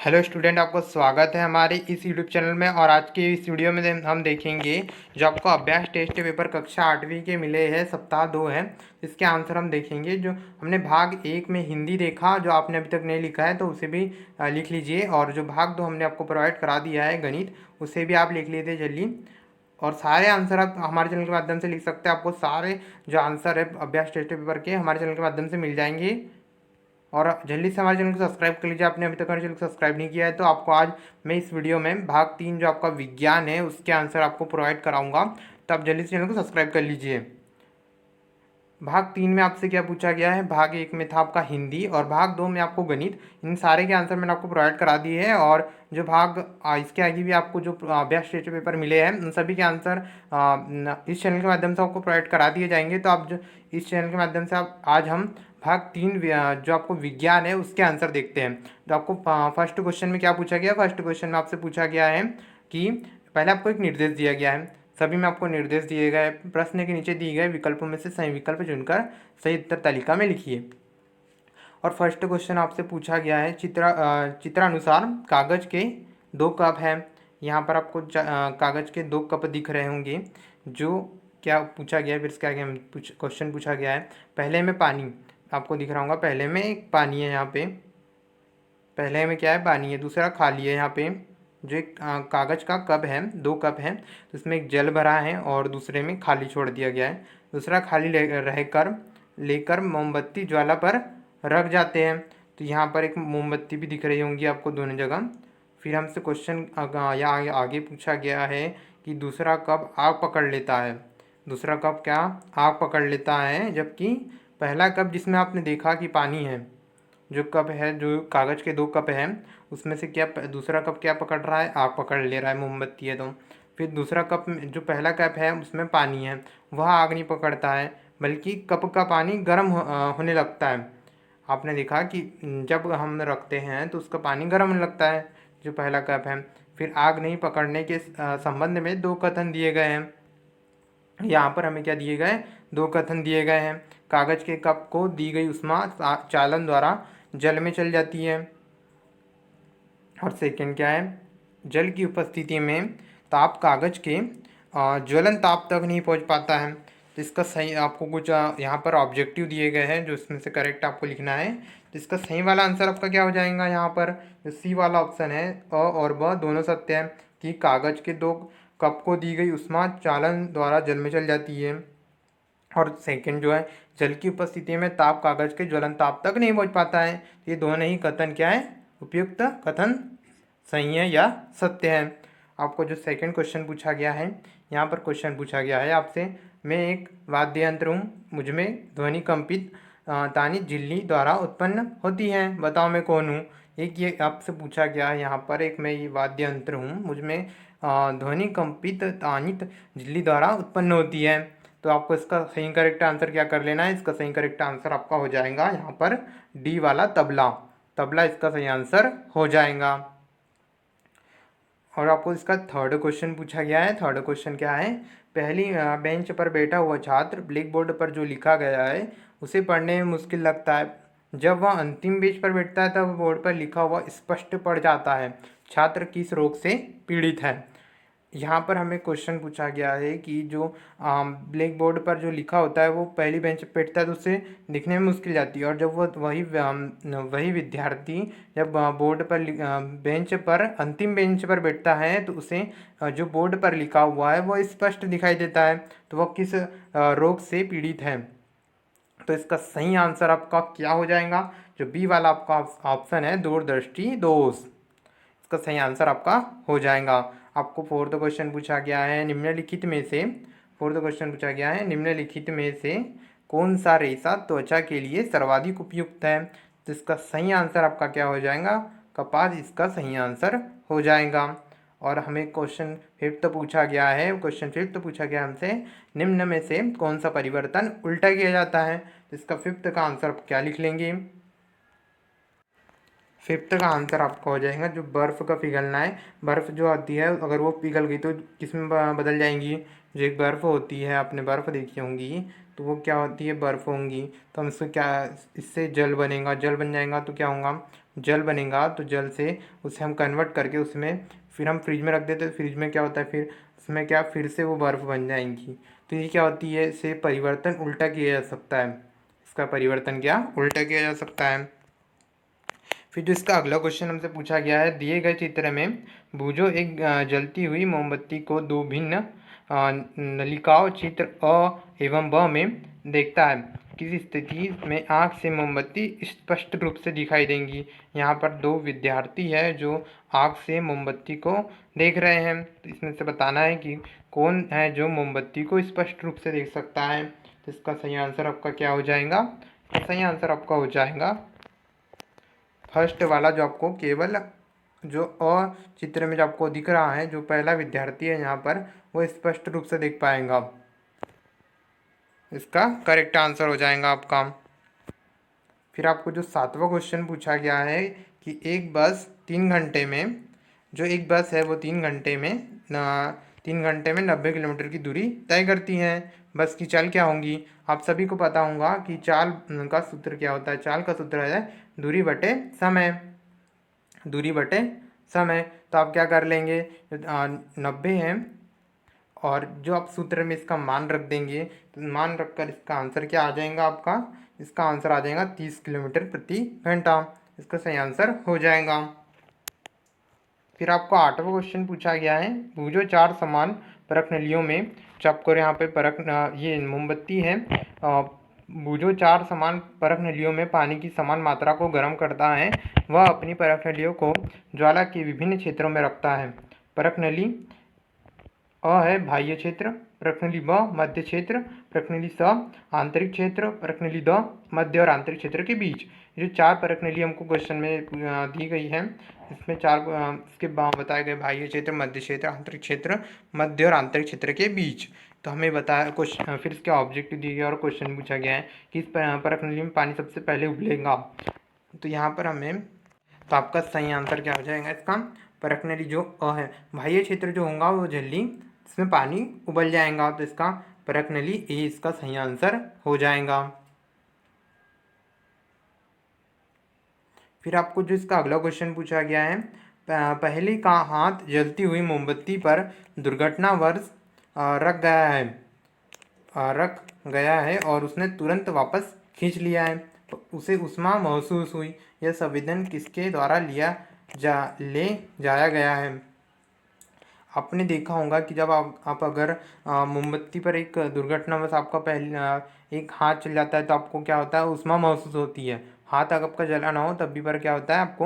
Hello student, आपको स्वागत है हमारे इस यूट्यूब चैनल में। और आज के इस वीडियो में हम देखेंगे जो आपको अभ्यास टेस्ट पेपर कक्षा 8वीं के मिले हैं, सप्ताह 2 है। इसके आंसर हम देखेंगे। जो हमने भाग 1 में हिंदी देखा, जो आपने अभी तक नहीं लिखा है तो उसे भी लिख लीजिए। और जो भाग 2 हमने आपको प्रोवाइड करा दिया है गणित, उसे भी आप लिख लीजिए जल्दी। और सारे आंसर आप हमारे चैनल के माध्यम से लिख सकते हैं। आपको सारे जो आंसर है अभ्यास टेस्ट पेपर के हमारे चैनल के माध्यम से मिल जाएंगे। और जल्दी से हमारे चैनल को सब्सक्राइब कर लीजिए। आपने अभी तक हमारे चैनल को सब्सक्राइब नहीं किया है तो आपको आज मैं इस वीडियो में भाग 3 जो आपका विज्ञान है उसके आंसर आपको प्रोवाइड कराऊंगा, तो आप जल्दी से चैनल को सब्सक्राइब कर लीजिए। भाग 3 में आपसे क्या पूछा गया है? भाग 1 में था आपका हिंदी और भाग 2 में आपको गणित। इन सारे के आंसर मैंने आपको प्रोवाइड करा दिए हैं। और जो भाग इसके आगे भी आपको जो अभ्यास टेस्ट पेपर मिले हैं उन सभी के आंसर इस चैनल के माध्यम से आपको प्रोवाइड करा दिए जाएंगे। तो आप जो इस चैनल के माध्यम से आप आज हम भाग 3 जो आपको विज्ञान है उसके आंसर देखते हैं। तो आपको फर्स्ट क्वेश्चन में क्या पूछा गया? फर्स्ट क्वेश्चन में आपसे पूछा गया है कि पहले आपको एक निर्देश दिया गया है। सभी में आपको निर्देश दिए गए, प्रश्न के नीचे दिए गए विकल्पों में से सही विकल्प चुनकर सही उत्तर तालिका में लिखिए। और फर्स्ट क्वेश्चन आपसे पूछा गया है चित्रानुसार कागज के 2 कप हैं। यहाँ पर आपको कागज के 2 कप दिख रहे होंगे। जो क्या पूछा गया है, फिर इसके आगे क्वेश्चन पूछा गया है। पहले में पानी आपको दिख रहा होगा, पहले में एक पानी है यहाँ पे, पहले में क्या है? पानी है। दूसरा खाली है। यहाँ पे जो एक कागज का कप है, 2 कप हैं, तो इसमें एक जल भरा है और दूसरे में खाली छोड़ दिया गया है। दूसरा खाली रहकर लेकर मोमबत्ती ज्वाला पर रख जाते हैं। तो यहाँ पर एक मोमबत्ती भी दिख रही होंगी आपको दोनों जगह। फिर हमसे क्वेश्चन आगे पूछा गया है कि दूसरा कप आग पकड़ लेता है। दूसरा कप क्या आग पकड़ लेता है, जबकि पहला कप जिसमें आपने देखा कि पानी है, जो कप है, जो कागज़ के 2 कप हैं, उसमें से क्या दूसरा कप क्या पकड़ रहा है? आग पकड़ ले रहा है, मोमबत्ती है तो। फिर दूसरा कप जो पहला कप है उसमें पानी है, वह आग नहीं पकड़ता है, बल्कि कप का पानी गर्म होने लगता है। आपने देखा कि जब हम रखते हैं तो उसका पानी गर्म होने लगता है, जो पहला कप है। फिर आग नहीं पकड़ने के संबंध में 2 कथन दिए गए हैं। यहाँ पर हमें क्या दिए गए? 2 कथन दिए गए हैं। कागज के कप को दी गई उष्मा चालन द्वारा जल में चल जाती है। और सेकंड क्या है? जल की उपस्थिति में ताप कागज के ज्वलन ताप तक नहीं पहुँच पाता है। तो इसका सही आपको कुछ यहाँ पर ऑब्जेक्टिव दिए गए हैं जो इसमें से करेक्ट आपको लिखना है। तो इसका सही वाला आंसर आपका क्या हो जाएगा? यहाँ पर जो सी वाला ऑप्शन है, अ और ब दोनों सत्य है कि कागज के 2 कप को दी गई उष्मा चालन द्वारा जल में चल जाती है। और सेकंड जो है, जल की उपस्थिति में ताप कागज के ज्वलन ताप तक नहीं पहुंच पाता है। ये दोनों ही कथन क्या है? उपयुक्त कथन सही है या सत्य है। आपको जो सेकंड क्वेश्चन पूछा गया है, यहाँ पर क्वेश्चन पूछा गया है आपसे, मैं एक वाद्य यंत्र हूँ, मुझमें ध्वनि कंपित तानी झिल्ली द्वारा उत्पन्न होती है, बताओ मैं कौन हूँ। एक ये आपसे पूछा गया है यहाँ पर, एक मैं ये वाद्य यंत्र हूँ, मुझमें ध्वनि कंपित तानित झिल्ली द्वारा उत्पन्न होती है। तो आपको इसका सही करेक्ट आंसर क्या कर लेना है? इसका सही करेक्ट आंसर आपका हो जाएगा यहाँ पर डी वाला तबला। तबला इसका सही आंसर हो जाएगा। और आपको इसका थर्ड क्वेश्चन पूछा गया है। थर्ड क्वेश्चन क्या है? पहली बेंच पर बैठा हुआ छात्र ब्लैक बोर्ड पर जो लिखा गया है उसे पढ़ने में मुश्किल लगता है। जब वह अंतिम बेंच पर बैठता है तब बोर्ड पर लिखा हुआ स्पष्ट पढ़ जाता है। छात्र किस रोग से पीड़ित है? यहाँ पर हमें क्वेश्चन पूछा गया है कि जो ब्लैक बोर्ड पर जो लिखा होता है वो पहली बेंच पर बैठता है तो उसे दिखने में मुश्किल जाती है। और जब वो वही विद्यार्थी जब बोर्ड पर बेंच पर अंतिम बेंच पर बैठता है तो उसे जो बोर्ड पर लिखा हुआ है वो स्पष्ट दिखाई देता है। तो वह किस रोग से पीड़ित है? तो इसका सही आंसर आपका क्या हो जाएगा? जो बी वाला आपका ऑप्शन है, दूरदृष्टि दोष, इसका सही आंसर आपका हो जाएगा। आपको फोर्थ क्वेश्चन पूछा गया है, निम्नलिखित में से फोर्थ क्वेश्चन पूछा गया है, निम्नलिखित में से कौन सा रेशा त्वचा के लिए सर्वाधिक उपयुक्त है? तो इसका सही आंसर आपका क्या हो जाएगा? कपास इसका सही आंसर हो जाएगा। और हमें क्वेश्चन फिफ्थ पूछा गया है, क्वेश्चन फिफ्थ पूछा गया हमसे, निम्न में से कौन सा परिवर्तन उल्टा किया जाता है? तो इसका फिफ्थ का आंसर आप क्या लिख लेंगे? फिफ्थ का आंसर आपका हो जाएगा जो बर्फ़ का पिघलना है। बर्फ़ जो आती है अगर वो पिघल गई तो किस में बदल जाएंगी? जो एक बर्फ़ होती है, आपने बर्फ़ देखी होंगी, तो वो क्या होती है, बर्फ़ होंगी। तो हम इसको क्या, इससे जल बनेगा, जल बन जाएगा तो क्या होगा, जल बनेगा। तो जल से उसे हम कन्वर्ट करके उसमें फिर हम फ्रिज में रख देते हैं। तो फ्रिज में क्या होता है, फिर उसमें क्या, फिर से वो बर्फ़ बन जाएंगी। तो ये क्या होती है, इसे परिवर्तन उल्टा किया जा सकता है। इसका परिवर्तन क्या, उल्टा किया जा सकता है। फिर जो इसका अगला क्वेश्चन हमसे पूछा गया है, दिए गए चित्र में बूझो एक जलती हुई मोमबत्ती को दो भिन्न नलिकाओं चित्र अ एवं ब में देखता है। किसी स्थिति में आँख से मोमबत्ती स्पष्ट रूप से दिखाई देंगी। यहाँ पर दो विद्यार्थी है जो आँख से मोमबत्ती को देख रहे हैं। तो इसमें से बताना है कि कौन है जो मोमबत्ती को स्पष्ट रूप से देख सकता है। तो इसका सही आंसर आपका क्या हो जाएगा, सही आंसर आपका हो जाएगा फर्स्ट वाला, जो आपको केवल जो अ चित्र में जो आपको दिख रहा है, जो पहला विद्यार्थी है यहाँ पर, वो स्पष्ट रूप से देख पाएगा। इसका करेक्ट आंसर हो जाएगा आपका। फिर आपको जो 7वां क्वेश्चन पूछा गया है कि एक बस 3 घंटे में, जो एक बस है वो 3 घंटे में 90 किलोमीटर की दूरी तय करती है। बस की चाल क्या होंगी। आप सभी को पता होगा कि चाल का सूत्र क्या होता है। चाल का सूत्र है दूरी बटे समय, दूरी बटे समय। तो आप क्या कर लेंगे, 90 है और जो आप सूत्र में इसका मान रख देंगे, तो मान रखकर इसका आंसर क्या आ जाएगा आपका, इसका आंसर आ जाएगा 30 किलोमीटर प्रति घंटा। इसका सही आंसर हो जाएगा। फिर आपको 8वां क्वेश्चन पूछा गया है, बूझो चार समान परख नलियों में, जो आपको यहाँ पे परख ये मोमबत्ती है, बूझो चार समान परख नलियों में पानी की समान मात्रा को गर्म करता है। वह अपनी परख नलियों को ज्वाला के विभिन्न क्षेत्रों में रखता है। परख नली अ है बाह्य क्षेत्र, प्रश्नली ब मध्य क्षेत्र, प्रश्नली स आंतरिक क्षेत्र, प्रश्नली द मध्य और आंतरिक क्षेत्र के बीच। ये जो चार प्रश्नली हमको क्वेश्चन में दी गई है, इसमें चार इसके बताए गए बाह्य क्षेत्र, मध्य क्षेत्र, आंतरिक क्षेत्र, मध्य और आंतरिक क्षेत्र के बीच। तो हमें बताया क्वेश्चन, फिर इसके ऑब्जेक्टिव दिए गए और क्वेश्चन पूछा गया है कि इस प्रश्नली में पानी सबसे पहले उबलेगा। तो यहाँ पर हमें, तो आपका सही आंसर क्या हो जाएगा इसका, परख नली जो अ है, बाह्य क्षेत्र जो होगा वो जल्दी इसमें पानी उबल जाएगा। तो इसका परख नली ए इसका सही आंसर हो जाएगा। फिर आपको जो इसका अगला क्वेश्चन पूछा गया है, पहले का हाथ जलती हुई मोमबत्ती पर दुर्घटनावश रख गया है और उसने तुरंत वापस खींच लिया है। तो उसे ऊष्मा महसूस हुई। यह संवेदन किसके द्वारा ले जाया गया है। आपने देखा होगा कि जब आप अगर मोमबत्ती पर एक दुर्घटनावश आपका एक हाथ चल जाता है, तो आपको क्या होता है, ऊष्मा महसूस होती है। हाथ अगर आपका जला ना हो तब भी पर क्या होता है, आपको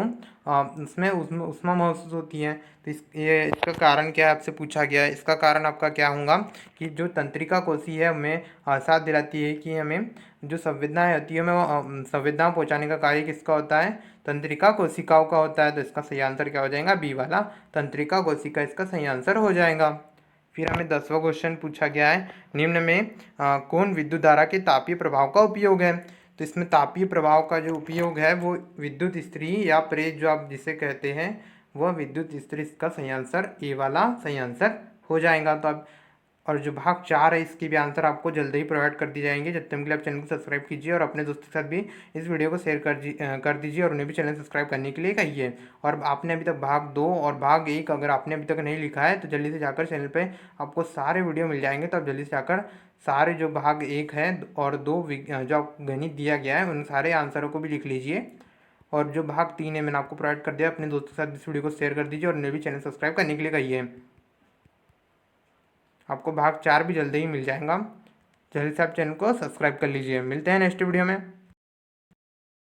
उसमें ऊष्मा महसूस होती है। तो इसका कारण क्या है आपसे पूछा गया है। इसका कारण आपका क्या होगा कि जो तंत्रिका कोशी है हमें साथ दिलाती है कि हमें जो संवेदनाएं होती है, हमें वो संवेदना पहुँचाने का कार्य किसका होता है, तंत्रिका कोशिकाओं का होता है। तो इसका सही आंसर क्या हो जाएगा, बी वाला, तंत्रिका कोशिका इसका सही आंसर हो जाएगा। फिर हमें 10वां क्वेश्चन पूछा गया है, निम्न में कौन विद्युत धारा के तापीय प्रभाव का उपयोग है। तो इसमें तापीय प्रभाव का जो उपयोग है वो विद्युत इस्त्री या प्रेस जो आप जिसे कहते हैं, वह विद्युत इस्त्री, इसका सही आंसर ए वाला सही आंसर हो जाएगा। तो अब और जो भाग 4 है इसकी भी आंसर आपको जल्दी ही प्रोवाइड कर दी जाएंगे। जब तक के लिए आप चैनल को सब्सक्राइब कीजिए और अपने दोस्तों के साथ भी इस वीडियो को शेयर कर दीजिए और उन्हें भी चैनल सब्सक्राइब करने के लिए कहिए। और आपने अभी तक भाग 2 और भाग 1 अगर आपने अभी तक नहीं लिखा है तो जल्दी से जाकर चैनल पर आपको सारे वीडियो मिल जाएंगे। तो आप जल्दी से जाकर सारे जो भाग 1 है और 2 जो गणित दिया गया है उन सारे आंसरों को भी लिख लीजिए। और जो भाग 3 है मैंने आपको प्रोवाइड कर दिया, अपने दोस्तों के साथ इस वीडियो को शेयर कर दीजिए और उन्हें भी चैनल सब्सक्राइब करने के लिए कहिए। आपको भाग 4 भी जल्दी ही मिल जाएगा। जल्दी से आप चैनल को सब्सक्राइब कर लीजिए। मिलते हैं नेक्स्ट वीडियो में।